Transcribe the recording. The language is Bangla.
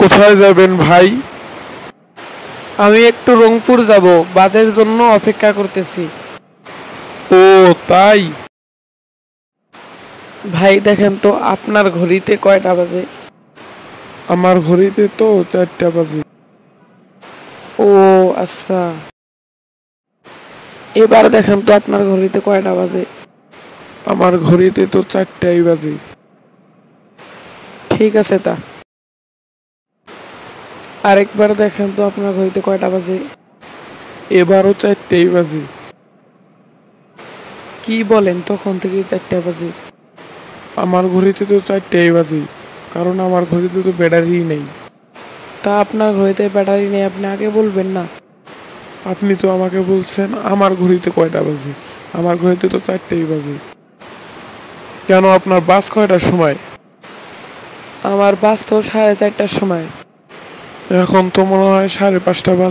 কোথায় যাবেন ভাই? আমি একটু রংপুর যাব, বাসের জন্য অপেক্ষা করতেছি। ও তাই? ভাই দেখেন তো আপনার ঘড়িতে কয়টা বাজে? আমার ঘড়িতে তো 4টা বাজে। ও আচ্ছা, এবার দেখেন তো আপনার ঘড়িতে কয়টা বাজে? আমার ঘড়িতে তো 4টাই বাজে। ঠিক আছে তা, আরেকবার দেখেন তো আপনার ঘড়িতে কয়টা বাজে? এবারও 4টাই বাজে। কি বলেন, তখন থেকে 4টা বাজে? আমার ঘড়িতে তো 4টাই বাজে, কারণ আমার ঘড়িতে তো ব্যাটারি নেই। তা আপনার ঘড়িতে ব্যাটারি নেই, আপনি আগে বলবেন না? আপনি তো আমাকে বলছেন আমার ঘড়িতে কয়টা বাজে, আমার ঘড়িতে তো 4টাই বাজে। কেন, আপনার বাস কয়টার সময়? আমার বাস তো 4:30টার সময়। এখন তো মনে হয় 5:30 বাজে।